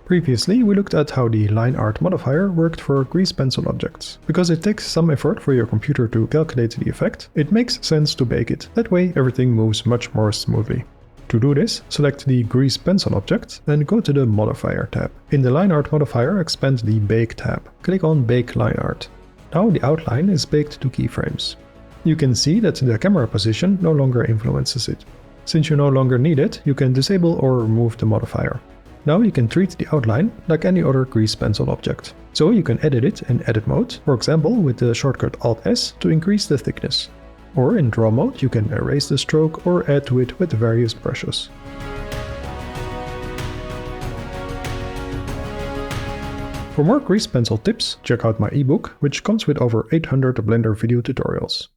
Previously, we looked at how the line art modifier worked for grease pencil objects. Because it takes some effort for your computer to calculate the effect, it makes sense to bake it. That way everything moves much more smoothly. To do this, select the grease pencil object and go to the Modifier tab. In the line art modifier, expand the Bake tab. Click on Bake Line Art. Now the outline is baked to keyframes. You can see that the camera position no longer influences it. Since you no longer need it, you can disable or remove the modifier. Now you can treat the outline like any other grease pencil object. So you can edit it in edit mode, for example with the shortcut Alt-S to increase the thickness. Or in draw mode you can erase the stroke or add to it with various brushes. For more grease pencil tips, check out my ebook, which comes with over 800 Blender video tutorials.